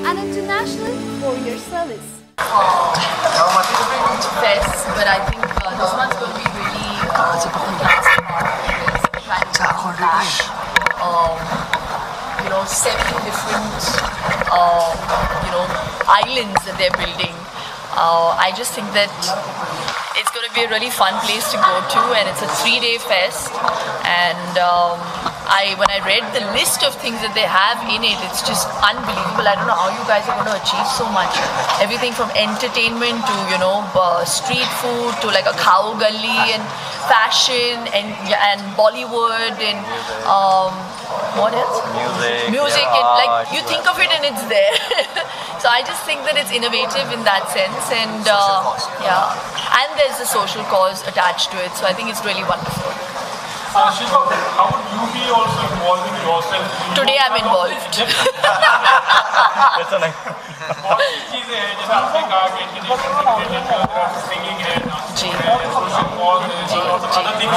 an international courier service. Fest, but I think this one's going to be really fantastic. You know, 7 different islands that they're building. I just think that it's going to be a really fun place to go to, and it's a 3-day fest. And when I read the list of things that they have in it, it's just unbelievable. I don't know how you guys are going to achieve so much. Everything from entertainment to street food to like a cow gully and fashion and Bollywood and what else? Music and like you think of it and it's there. So I just think that it's innovative in that sense, and and there's a social cause attached to it. So I think it's really wonderful. Shilpa, how would you be also involving yourself? Today I'm involved. बहुत सी चीजें हैं जैसे आपने कहा कि singing है, social cause है, other things.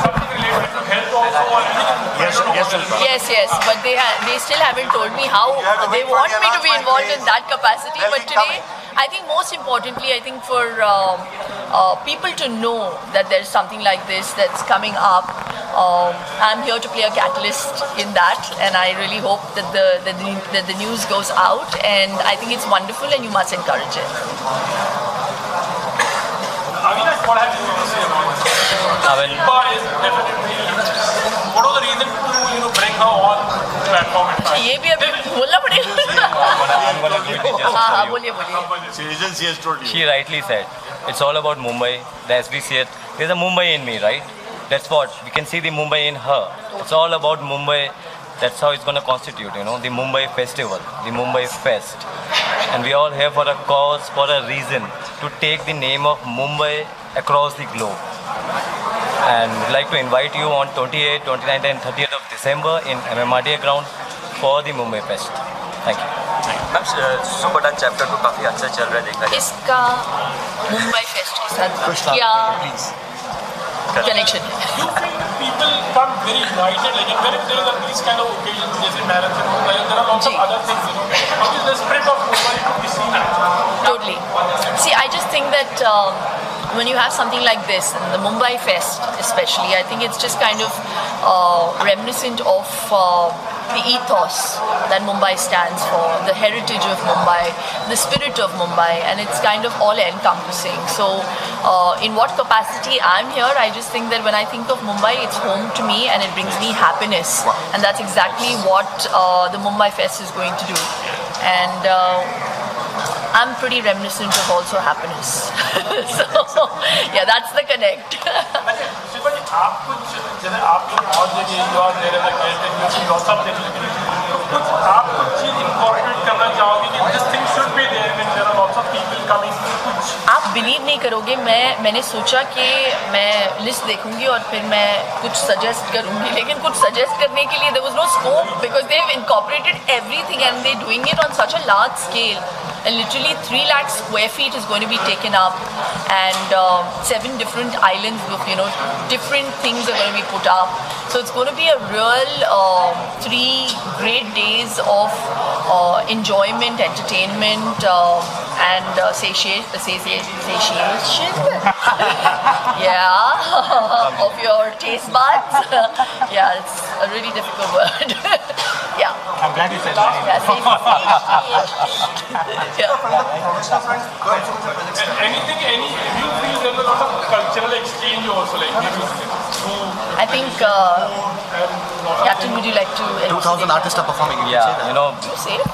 Something related to health also or anything? Yes, but they still haven't told me how they want me to be involved in that capacity. But today, I think most importantly, I think for people to know that there's something like this that's coming up, I'm here to play a catalyst in that, and I really hope that the news goes out, and I think it's wonderful and you must encourage it. Avinash, what have you to say about it? Shilpa is definitely. What was the reason to bring her on platform and time? ये भी अभी बोलना पड़ेगा. हाँ बोलिए. She has told you. She rightly said, it's all about Mumbai. As we see it, there's a Mumbai in me, right? That's what we can see, the Mumbai in her. It's all about Mumbai. That's how it's going to constitute, the Mumbai festival, the Mumbai fest. And we all here for a cause, for a reason, to take the name of Mumbai across the globe. And we'd like to invite you on 28th, 29th and 30th of December in MMRDA ground for the Mumbai fest. Thank you. Ma'am सुबह chapter तो काफ़ी अच्छा चल रहा है देखा जाए. इसका मुंबई फेस्ट के साथ क्या connection. You feel people come very united, like whenever there are these kind of occasions, जैसे marathon होता है, there are lots of other things, How is the spirit of Mumbai to be seen? Totally. See, I just think that when you have something like this, and the Mumbai Fest especially, I think it's just kind of reminiscent of the ethos that Mumbai stands for, the heritage of Mumbai, the spirit of Mumbai, and it's kind of all encompassing. So in what capacity I'm here, I just think that when I think of Mumbai, it's home to me and it brings me happiness, and that's exactly what the Mumbai Fest is going to do. And I'm pretty reminiscent of also happiness. So yeah, that's the connect. Shilpa ji, आप कुछ जैसे आप लोग बहुत जगह you are there as a guest and you see lots of things. तो कुछ आप कुछ चीज incorporate करना चाहोगे कि this thing should be there when there are lots of people coming. कुछ आप बिलीव नहीं करोगे, मैंने सोचा कि मैं लिस्ट देखूंगी और फिर मैं कुछ सजेस्ट करूंगी, लेकिन कुछ सजेस्ट करने के लिए there was no scope because they've incorporated everything and they're doing it on such a large scale. And literally 3 lakh square feet is going to be taken up, and 7 different islands with different things are going to be put up. So it's going to be a real 3 great days of enjoyment, entertainment, and satiation. Yeah, of your taste buds. Yeah, it's a really difficult word. Yeah. I'm glad you said that. Yeah, Anything, you feel there's a lot of cultural exchange also, like maybe I think, Captain, would you like to... 2,000 artists are performing. You say it?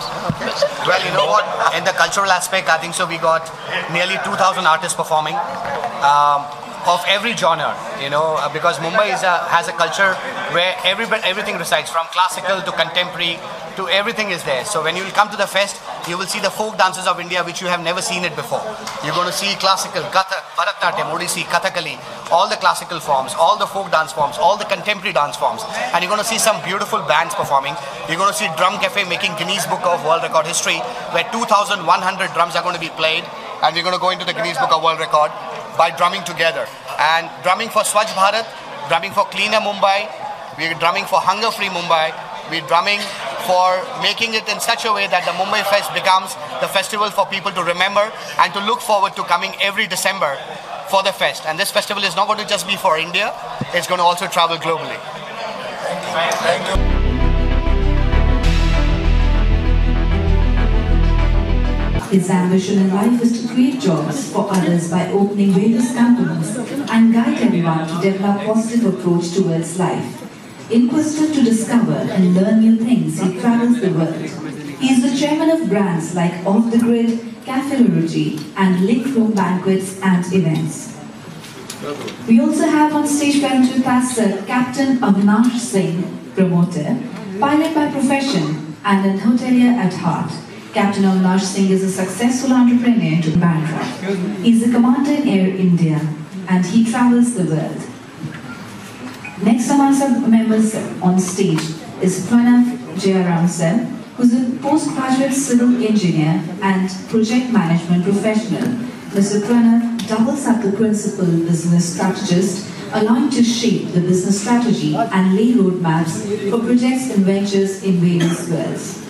Well, you know what? In the cultural aspect, I think so. We got nearly 2,000 artists performing of every genre. Because Mumbai has a culture where everything resides, from classical to contemporary to everything is there. So when you will come to the fest, you will see the folk dances of India, which you have never seen it before. You're going to see classical, Kathak, Bharatanatyam, Odissi, Kathakali, all the classical forms, all the folk dance forms, all the contemporary dance forms. And you're going to see some beautiful bands performing. You're going to see Drum Cafe making Guinness Book of World Record history, where 2,100 drums are going to be played. And we're going to go into the Guinness Book of World Record by drumming together. And drumming for Swachh Bharat, drumming for Cleaner Mumbai, we're drumming for Hunger Free Mumbai, we're drumming for making it in such a way that the Mumbai Fest becomes the festival for people to remember and to look forward to coming every December for the fest. And this festival is not going to just be for India, it's going to also travel globally. Thank you. His ambition in life is to create jobs for others by opening various companies and guide everyone to develop a positive approach towards life. Inquisitive to discover and learn new things, he travels the world. He is the chairman of brands like Off the Grid, Cafe Luruji and Link Room Banquets and Events. We also have on stage present with us Captain Avinash Singh, promoter, pilot by profession and an hotelier at heart. Captain Avinash Singh is a successful entrepreneur into Bandra. He is the commander in Air India and he travels the world. Next amongst our members on stage is Pranav Jayaram sir, who is a postgraduate civil engineer and project management professional. Mr. Pranav doubles up the principal business strategist, allowing to shape the business strategy and lay roadmaps for projects and ventures in various worlds.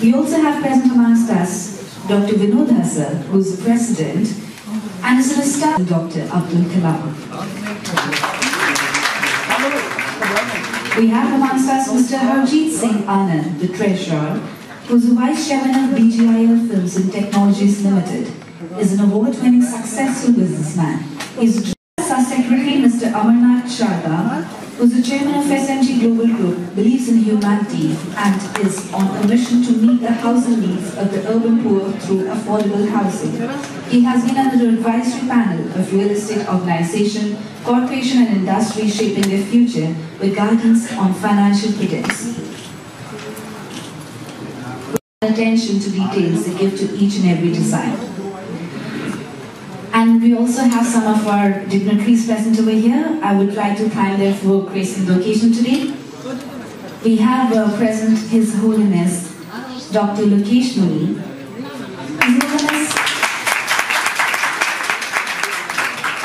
We also have present amongst us Dr. Vinodha sir, who is the president, and is an established Dr. Abdul Kalam. We have amongst us Mr. Harjeet Singh Anand, the treasurer, who is the vice chairman of BGIL Films and Technologies Limited, is an award-winning successful businessman. His our secretary, Mr. Amarnath Sharda, who is the chairman of SMG Global Group, believes in humanity and is on a mission to meet the housing needs of the urban poor through affordable housing. He has been under the advisory panel of real estate organization, corporation and industry shaping their future with guidance on financial prudence. Attention to details they give to each and every design. And we also have some of our dignitaries present over here. I would like to thank them for gracing the occasion today. We have present His Holiness Dr. Lokesh Muni.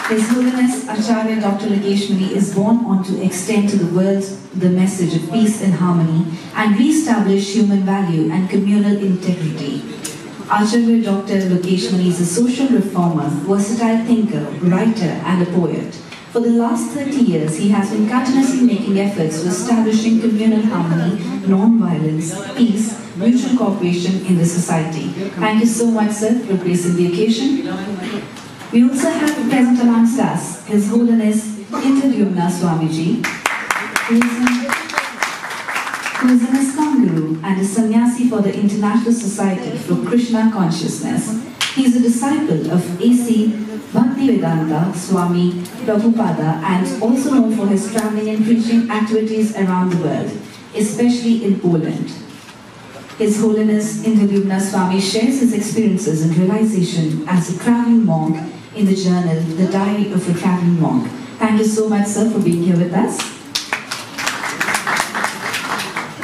His Holiness Acharya Dr. Lokesh Muni is born on to extend to the world the message of peace and harmony and re-establish human value and communal integrity. Acharya Dr. Lokesh Muni is a social reformer, versatile thinker, writer and a poet. For the last 30 years, he has been continuously making efforts to establishing communal harmony, non-violence, peace, mutual cooperation in the society. Thank you so much, sir, for gracing the occasion. We also have present amongst us His Holiness Indradyumna Swamiji, who is an Islam Guru and a sannyasi for the International Society for Krishna Consciousness. He is a disciple of A.C. Bhaktivedanta Swami Prabhupada and also known for his traveling and preaching activities around the world, especially in Poland. His Holiness Indradyumna Swami shares his experiences and realization as a traveling monk in the journal, The Diary of a Traveling Monk. Thank you so much, sir, for being here with us.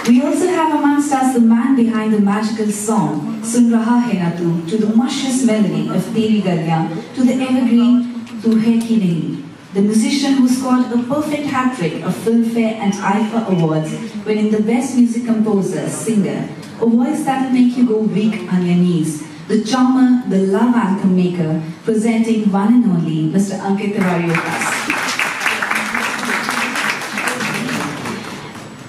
We also have amongst us the man behind the magical song, Sun Raha Hai Na Tu, to the luscious melody of Teri Galiyan, to the evergreen Tu Hai Ki Nahi. The musician who scored a perfect hat-trick of Filmfare and IFA awards, winning the Best Music Composer, Singer, a voice that will make you go weak on your knees. The charmer, the love anthem maker, presenting one and only Mr. Ankit Tiwari Kiku.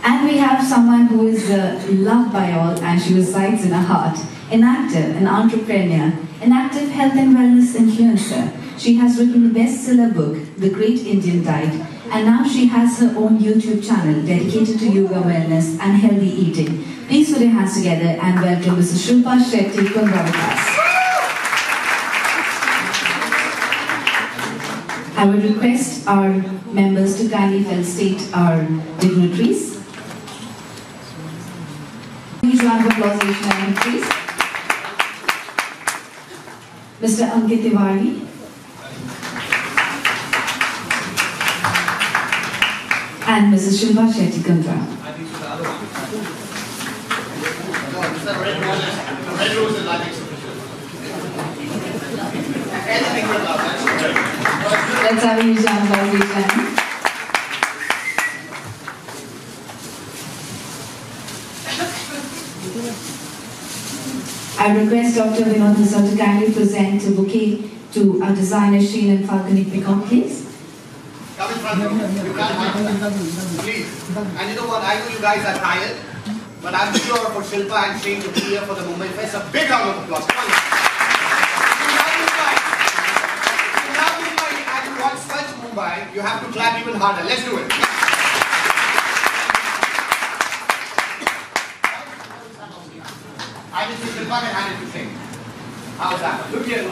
And we have someone who is loved by all and she resides in our heart. An actor, an entrepreneur, an active health and wellness influencer. She has written the bestseller book, The Great Indian Diet, and now she has her own YouTube channel dedicated to yoga, wellness and healthy eating. Please put your hands together and welcome Mrs. Shilpa Shetty from Barakas. I would request our members to kindly felicitate our dignitaries. Huge round of applause, please. Mr. Ankit Tiwari. And Mrs. Shilpa Shetty Kundra. Let's have a huge round of applause, please. I request Dr. Vinod Nisar to kindly present a bouquet to our designer Sheen and Falconi Peacock, please. Come in front. You can't hide. Please. And you know what? I know you guys are tired, but I'm sure for Shilpa and Sheen to be here for the Mumbai Fest, a big round of applause. Come on. If you love Mumbai, and you want such Mumbai, you have to clap even harder. Let's do it. I just Shilpa can hand it to Sheen. How's that? Look here.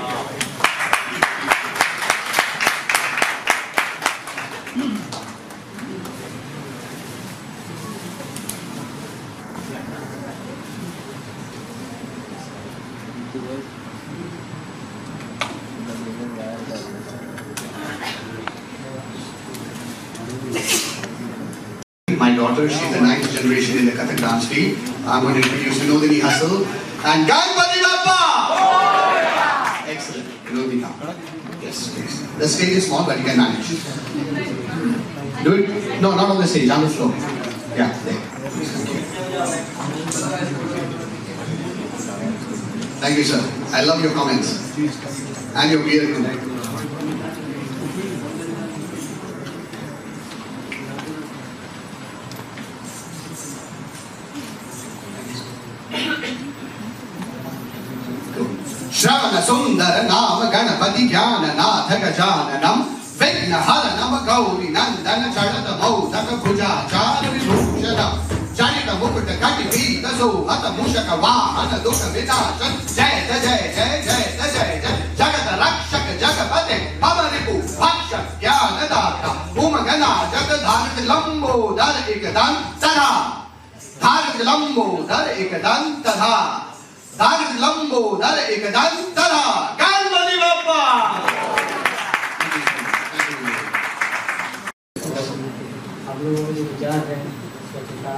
My daughter, she's the 9th generation in the Kathak dance field. I'm going to introduce Vinodini Hustle and Ganpati Bappa! Excellent. Vinodini come. Yes, please. The stage is small, but you can manage. Do it. No, not on the stage, on the floor. Yeah, there. Thank you, sir. I love your comments. And your beard too. Shravana Sundara Nama Ganapati Jnana Natha Gajananam Vigna Haranam Gauri Nandana Charata Maudaka Puja Chari Bhushanam Charita Mukta Kati Vita So Hata Mushaka Vahana Duka Vinashan Jai Jai Jai Jai Jai Jai Jagata Rakshaka Jagapate Pavaripu Bhaksha Jnana Data Umagana Jagadharat Lambo Dar Ekadan Tadha Dharat Lambo Dar Ekadan Tadha Dharat Lambo Dar Ekadan Tadha Ganpati Bappa! हम लोगों को जो विचार है स्वच्छता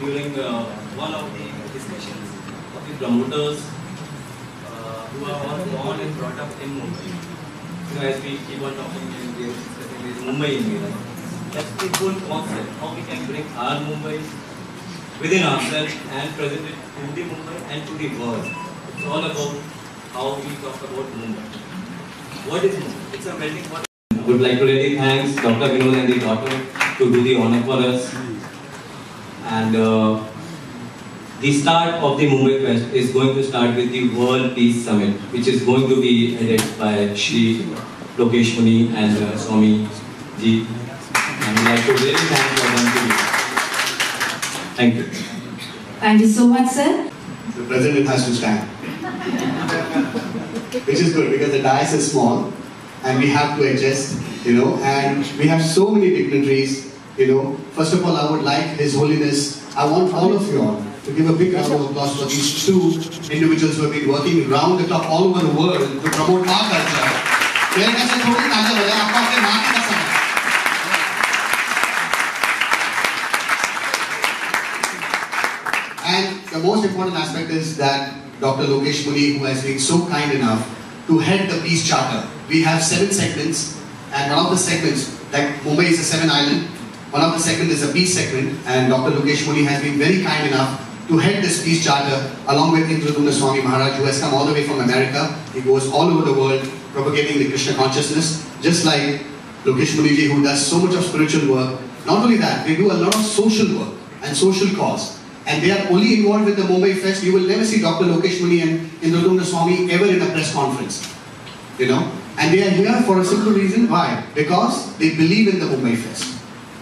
during one of the discussions of the promoters who are all born and brought up in Mumbai. So as we keep on talking and we are discussing this Mumbai in me, right? That's the whole concept, how we can bring our Mumbai within ourselves and present it to the Mumbai and to the world. It's all about how we talk about Mumbai. What is Mumbai? It's a melting pot. I would like to really thank Dr. Vinod and the daughter to do the honor for us. And the start of the Mumbai Fest is going to start with the World Peace Summit, which is going to be headed by Shri Lokesh Muni and Swami Ji. And I'd like to really thank them to you. Thank you. Thank you so much, sir. The president has to stand. Which is good because the dais is small and we have to adjust, and we have so many dignitaries, First of all, I would like His Holiness, I want all of you all to give a big round of applause for these two individuals who have been working round the clock all over the world to promote our culture. And the most important aspect is that Dr. Lokesh Muni, who has been so kind enough to head the Peace Charter. We have 7 segments, and one of the segments, like Mumbai is a 7-island, one of the segments is a peace segment, and Dr. Lokesh Muni has been very kind enough to head this Peace Charter along with Indradumna Swami Maharaj, who has come all the way from America. He goes all over the world propagating the Krishna consciousness, just like Lokesh Muni ji, who does so much of spiritual work. Not only that, they do a lot of social work and social cause. And they are only involved with the Mumbai Fest. You will never see Dr. Lokesh Muni and Indradumna Swami ever in a press conference. And they are here for a simple reason. Why? Because they believe in the Mumbai Fest.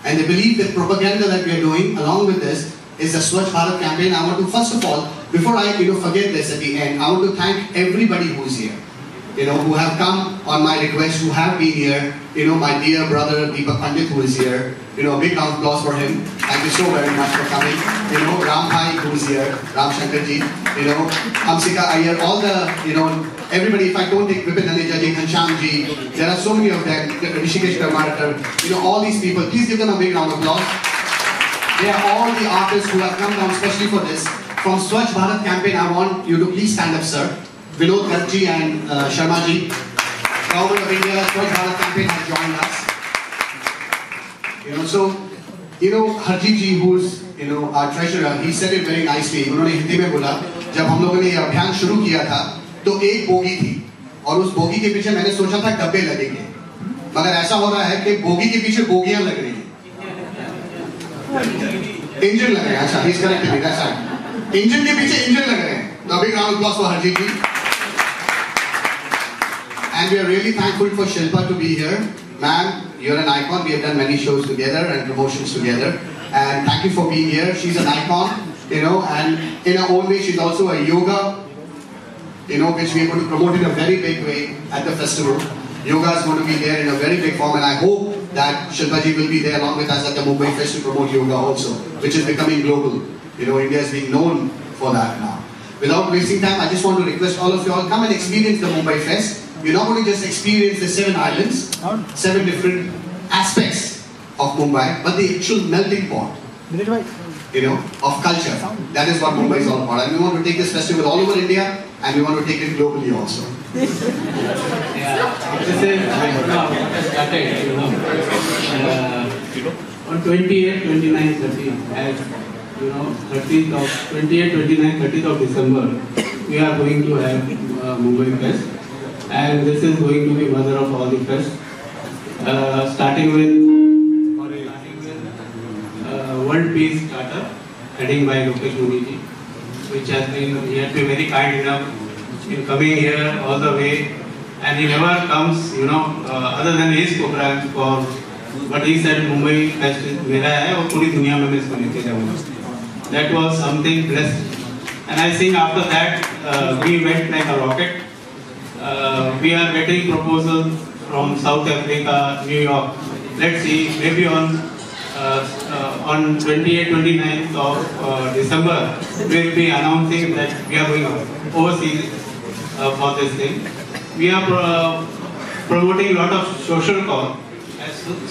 And they believe that propaganda that we are doing along with this is the Swachh Bharat campaign. I want to first of all, before I forget this at the end, I want to thank everybody who is here. Who have come on my request, who have been here. My dear brother Deepak Pandit, who is here. A big round of applause for him. Thank you so very much for coming. Ram Bhai, who is here. Ram Shankar ji. Hamsika Iyer, all the, everybody, if I don't take Vipin Naneja ji, Ghansham ji, there are so many of them. Rishikesh Karmarakar, all these people. Please give them a big round of applause. They are all the artists who have come down especially for this. From Swachh Bharat campaign, I want you to please stand up, sir. Vinod Garg ji and Sharma ji. Government of India, Swachh Bharat campaign has joined us. So Harjeet ji, who's our treasurer, he said it very nicely. उन्होंने हिंदी में बोला, जब हम लोगों ने ये अभियान शुरू किया था, तो एक बोगी थी, और उस बोगी के पीछे मैंने सोचा था डब्बे लगेंगे, मगर ऐसा हो रहा है कि बोगी के पीछे बोगियां लग रही हैं, इंजन लग रहे हैं. अच्छा, he's corrected me, that's right. Engine के पीछे इंजन लग रहे हैं. तो big round of applause for Harjeet ji. And we are really thankful for Shilpa to be here. Ma'am, you're an icon. We have done many shows together and promotions together. And thank you for being here. She's an icon, and in her own way, she's also a yoga, which we are going to promote in a very big way at the festival. Yoga is going to be there in a very big form, and I hope that Shilpa ji will be there along with us at the Mumbai Fest to promote yoga also, which is becoming global. India is being known for that now. Without wasting time, I just want to request all of you all, come and experience the Mumbai Fest. You're not going to just experience the 7 islands, 7 different aspects of Mumbai, but the actual melting pot, of culture. That is what Mumbai is all about. And we want to take this festival all over India, and we want to take it globally also. On 28, 29, 30, as 28, 29, 30th of December, we are going to have Mumbai Fest, and this is going to be mother of all the fest, starting with World Peace Charter, heading by Lokesh Muniji, which he has been very kind enough in coming here all the way, and he never comes, other than his programs but he said Mumbai Fest is mera hai aur puri duniya mein isko leke jaunga. That was something blessed, and I think after that we went like a rocket. We are getting proposals from South Africa, New York. Let's see, maybe on 28, 29th of December, we will be announcing that we are going overseas for this thing. We are promoting a lot of social cause.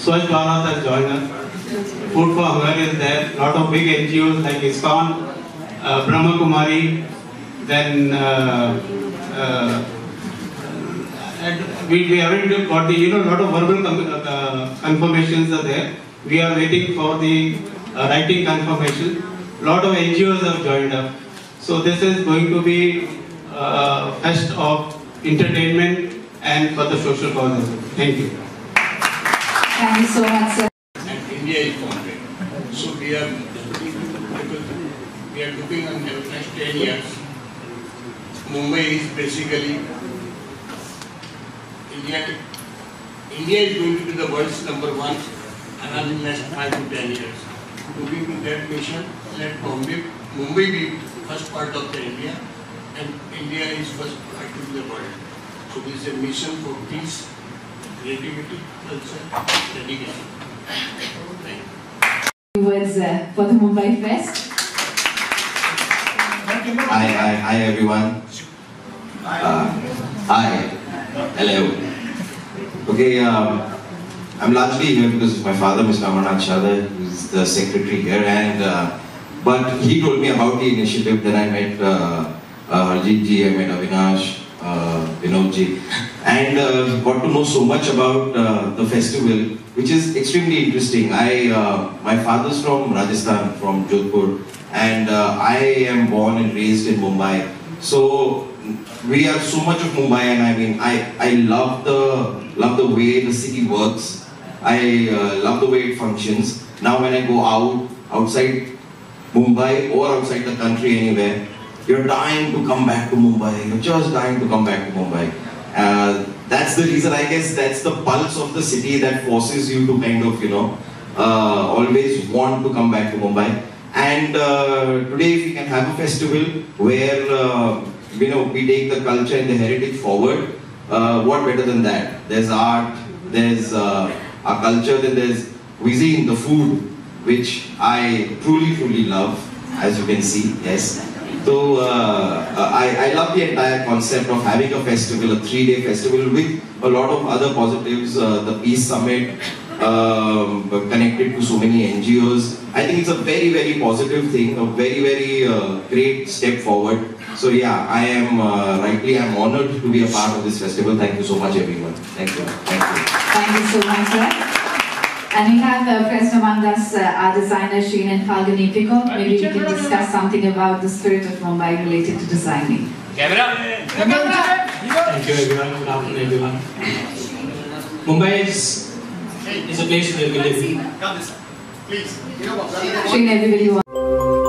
Swachh Bharat has joined us. Food for Hunger is there. A lot of big NGOs like ISKCON, Brahma Kumari, then and we haven't got the, lot of verbal confirmations are there. We are waiting for the writing confirmation. Lot of NGOs have joined up. So this is going to be a fest of entertainment and for the social causes. Thank you. Thank you so much, sir. And India is founded. So we are looking on the next 10 years. Mumbai is basically India is going to be the world's #1 and in the next 5 to 10 years. Looking to that mission, let Mumbai be first part of the India, and India is first part of the world. So this is a mission for peace, creativity, culture, dedication. Thank you. Words for the Mumbai Fest. Hi everyone. Hi. Hello. Okay, I'm largely here because of my father, Mr. Amarnath Sharda, who is the secretary here, and but he told me about the initiative. Then I met Harjeet ji, I met Avinash, Vinod ji, and got to know so much about the festival, which is extremely interesting. My father's from Rajasthan, from Jodhpur, and I am born and raised in Mumbai. So we are so much of Mumbai, and I mean, I love the way the city works. I love the way it functions. Now when I go outside Mumbai or outside the country anywhere, you're dying to come back to Mumbai. You're just dying to come back to Mumbai. That's the reason, I guess, that's the pulse of the city that forces you to kind of, always want to come back to Mumbai. And today, if we can have a festival where we take the culture and the heritage forward, what better than that? There's art, there's our culture, then there's cuisine, the food, which I truly love, as you can see, yes. So I love the entire concept of having a festival, a 3-day festival with a lot of other positives, the Peace Summit, connected to so many NGOs. I think it's a very positive thing, a very great step forward. So yeah, I'm honored to be a part of this festival. Thank you so much, everyone. Thank you. Thank you so much, sir. And we have present among us our designer Sheen and Tiwari Kiku. Maybe we can discuss something about the spirit of Mumbai related to designing. Camera! Thank you everyone. Good afternoon everyone. Mumbai is a place where we live. Sheen, everybody wants.